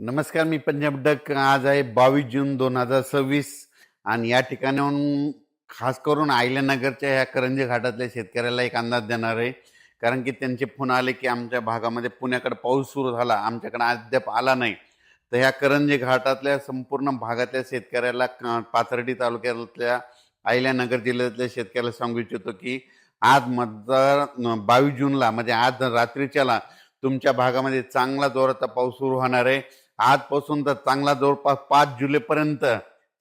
नमस्कार, मी पंजाब डक. आज आहे 22 जून 2026 आणि या ठिकाणाहून खास करून आयल्यानगरच्या ह्या करंजी घाटातल्या शेतकऱ्याला एक अंदाज देणार आहे. कारण की त्यांचे फोन आले की आमच्या भागामध्ये पुण्याकडे पाऊस सुरू झाला, आमच्याकडे अद्याप आला नाही. तर ह्या करंजी घाटातल्या संपूर्ण भागातल्या शेतकऱ्याला पाथर्डी तालुक्यातल्या आयल्यानगर जिल्ह्यातल्या शेतकऱ्याला सांगू इच्छितो की आज मतदार 22 जूनला म्हणजे आज रात्रीच्याला तुमच्या भागामध्ये चांगला जोराचा पाऊस सुरू होणार आहे. आजपासून तर चांगला जवळपास 5 जुलैपर्यंत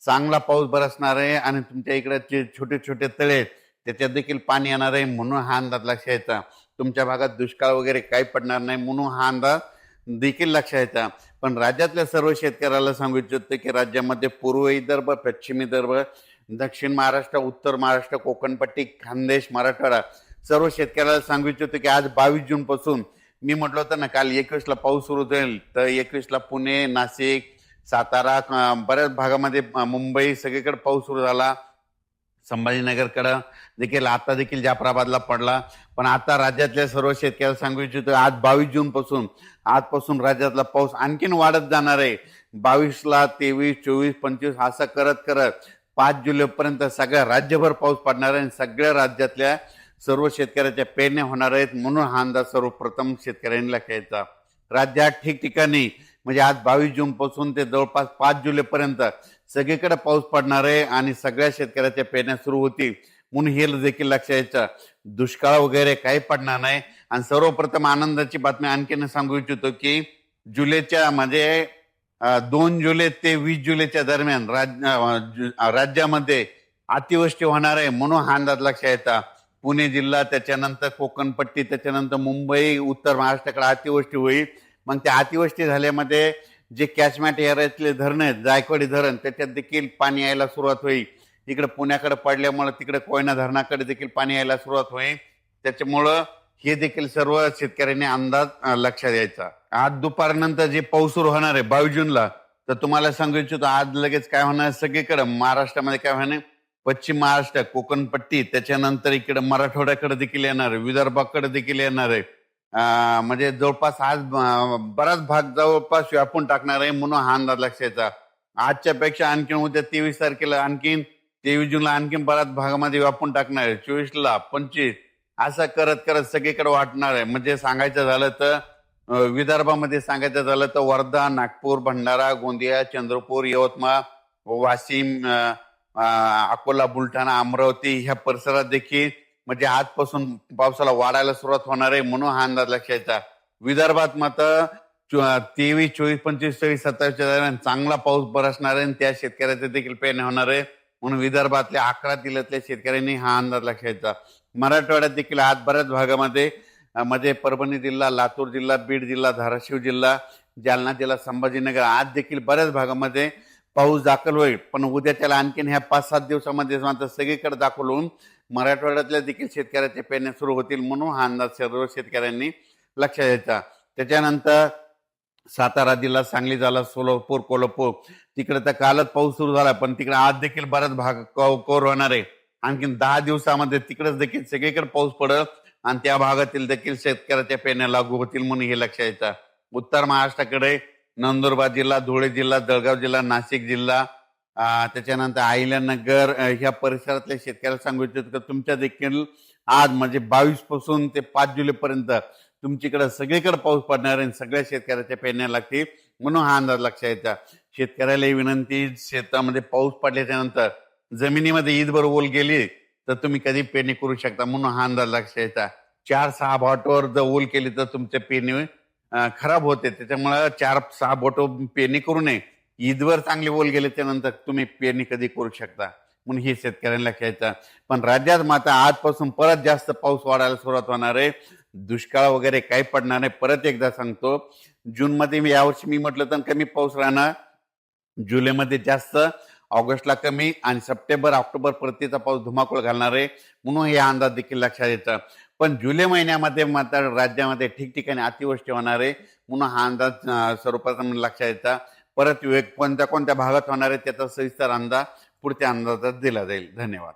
चांगला पाऊस बरसणार आहे आणि तुमच्या इकडे जे छोटे छोटे तळे आहेत त्याच्यात देखील पाणी येणार आहे. म्हणून हा अंदाज लक्षात घ्यायचा. तुमच्या भागात दुष्काळ वगैरे काही पडणार नाही म्हणून हा अंदाज देखील लक्षात घ्यायचा. पण राज्यातल्या सर्व शेतकऱ्याला सांगू इच्छितो की राज्यामध्ये पूर्व विदर्भ, पश्चिम विदर्भ, दक्षिण महाराष्ट्र, उत्तर महाराष्ट्र, कोकणपट्टी, खानदेश, मराठवाडा सर्व शेतकऱ्याला सांगू इच्छितो की आज 22 जून पासून मी म्हटलं होतं ना काल 21ला पाऊस सुरू होईल, तर 21ला पुणे, नाशिक, सातारा, बऱ्याच भागामध्ये मुंबई सगळीकडे पाऊस सुरू झाला. संभाजीनगरकडं देखील आता देखील जाफराबादला पडला. पण आता राज्यातल्या सर्व शेतकऱ्याला सांगू इच्छितो आज 22 जून पासून आजपासून राज्यातला पाऊस आणखीन वाढत जाणार आहे. 22ला 23, 24, 25 असं करत करत 5 जुलैपर्यंत सगळ्या राज्यभर पाऊस पडणार आहे. सगळ्या राज्यातल्या सर्व शेतकऱ्याच्या पेरण्या होणार आहेत. म्हणून हा अंदाज सर्वप्रथम शेतकऱ्यांनी लक्षात घ्यायचा. राज्यात ठिकठिकाणी म्हणजे आज 22 जून पासून ते जवळपास 5 जुलैपर्यंत सगळीकडे पाऊस पडणार आहे आणि सगळ्या शेतकऱ्याच्या पेरण्या सुरू होतील. म्हणून हे देखील लक्षात घ्यायचं. दुष्काळ वगैरे काही पडणार नाही. आणि सर्वप्रथम आनंदाची बातमी आणखीन सांगू इच्छितो की जुलैच्या म्हणजे 2 जुलै ते 20 जुलैच्या दरम्यान राज्यामध्ये अतिवृष्टी होणार आहे. म्हणून हा अंदाज लक्षात घ्यायचा. पुणे जिल्हा, त्याच्यानंतर कोकणपट्टी, त्याच्यानंतर मुंबई, उत्तर महाराष्ट्राकडे अतिवृष्टी होईल. मग त्या अतिवृष्टी झाल्यामध्ये जे कॅचमॅट एरियातले धरण आहेत, जायकवाडी धरण, त्याच्यात देखील पाणी यायला सुरुवात होईल. इकडे पुण्याकडे पडल्यामुळे तिकडे कोयना धरणाकडे देखील पाणी यायला सुरुवात होईल. त्याच्यामुळं हे देखील सर्व शेतकऱ्यांनी अंदाज लक्षात द्यायचा. आज दुपारनंतर जे पाऊस सुरू होणार आहे 22 जूनला, तर तुम्हाला सांगू इच्छितो आज लगेच काय होणार सगळीकडे महाराष्ट्रामध्ये काय होणार, पश्चिम महाराष्ट्र, कोकणपट्टी, त्याच्यानंतर इकडे मराठवाड्याकडे देखील येणार आहे, विदर्भाकडे देखील येणार आहे. म्हणजे जवळपास आज बराच भाग जवळपास व्यापून टाकणार आहे. म्हणून हा अंदाज लक्षात घ्यायचा. आजच्या पेक्षा आणखीन उद्या 23 तारखेला आणखीन 23 जूनला आणखीन बऱ्याच भागामध्ये व्यापून टाकणार आहे. 24ला 25 असं करत करत सगळीकडे वाटणार आहे. म्हणजे सांगायचं झालं तर विदर्भामध्ये सांगायचं झालं तर वर्धा, नागपूर, भंडारा, गोंदिया, चंद्रपूर, यवतमाळ, वाशिम, अकोला, बुलढाणा, अमरावती ह्या परिसरात देखील म्हणजे आजपासून पावसाला वाढायला सुरुवात होणार आहे. म्हणून हा अंदाज लक्षात घ्यायचा. विदर्भात मात्र 23, 24, 25, 26, 27च्या दरम्यान चांगला पाऊस बरसणार आहे. त्या शेतकऱ्याचे देखील पेरणी होणार आहे. म्हणून विदर्भातल्या 11 जिल्ह्यातल्या शेतकऱ्यांनी हा अंदाज लक्षात घ्यायचा. मराठवाड्यात देखील आज बऱ्याच भागामध्ये म्हणजे परभणी जिल्हा, लातूर जिल्हा, बीड जिल्हा, धाराशिव जिल्हा, जालना जिल्हा, संभाजीनगर आज देखील बऱ्याच भागामध्ये पाऊस दाखल होईल. पण उद्या त्याला आणखीन ह्या 5-7 दिवसामध्ये मात्र सगळीकडे दाखल होऊन मराठवाड्यातल्या देखील शेतकऱ्याच्या पेरण्या सुरू होतील. म्हणून हा अंदाज सर्व शेतकऱ्यांनी लक्षात घ्यायचा. त्याच्यानंतर सातारा जिल्हा, सांगली जिल्हा, सोलापूर, कोल्हापूर तिकडे तर कालच पाऊस सुरू झाला, पण तिकडे आज देखील बराच भाग कव्हर होणार आहे. आणखीन 10 दिवसामध्ये तिकडेच देखील सगळीकडे पाऊस पडेल आणि त्या भागातील देखील शेतकऱ्याच्या पेरण्या लागू होतील. म्हणून हे लक्षात घ्यायचं. उत्तर महाराष्ट्राकडे नंदुरबार जिल्हा, धुळे जिल्हा, जळगाव जिल्हा, नाशिक जिल्हा, त्याच्यानंतर अहिल्यानगर ह्या परिसरातल्या शेतकऱ्याला सांगू इच्छितो की तुमच्या देखील आज म्हणजे 22 पासून ते 5 जुलैपर्यंत तुमच्याकडे सगळीकडे पाऊस पडणार आहे. सगळ्या शेतकऱ्याच्या पेरण्या लागतील. म्हणून हा अंदाज लक्षात घ्यायचा. शेतकऱ्याला विनंती, शेतामध्ये पाऊस पडल्याच्या नंतर जमिनीमध्ये ईदभर ओल गेली तर तुम्ही कधी पेरणी करू शकता. म्हणून हा अंदाज लक्षात घ्यायचा. 4-6 बोटावर जर ओल केली तर तुमच्या पेरणी खराब होते. त्याच्यामुळे 4-6 बोट पेरणी करू नये. ईदवर चांगले ओल गेले त्यानंतर तुम्ही पेरणी कधी करू शकता. म्हणून हे शेतकऱ्यांना लक्षात घ्यायचं. पण राज्यात मात्र आजपासून परत जास्त पाऊस वाढायला सुरुवात होणार आहे. दुष्काळ वगैरे काही पडणार नाही. परत एकदा सांगतो, जूनमध्ये यावर्षी मी म्हटलं तर कमी पाऊस राहणार, जुलैमध्ये जास्त, ऑगस्टला कमी आणि सप्टेंबर, ऑक्टोबर परतीचा पाऊस धुमाकूळ घालणार आहे. म्हणून हे अंदाज देखील लक्षात घ्यायचा. पण जुलै महिन्यामध्ये मात्र राज्यामध्ये ठिकठिकाणी अतिवृष्टी होणार आहे. म्हणून हा अंदाज सर्वप्रथम लक्षात घ्यायचा. परत कोणत्या कोणत्या भागात होणार आहे त्याचा सविस्तर अंदाज पुढच्या अंदाजात दिला जाईल. धन्यवाद.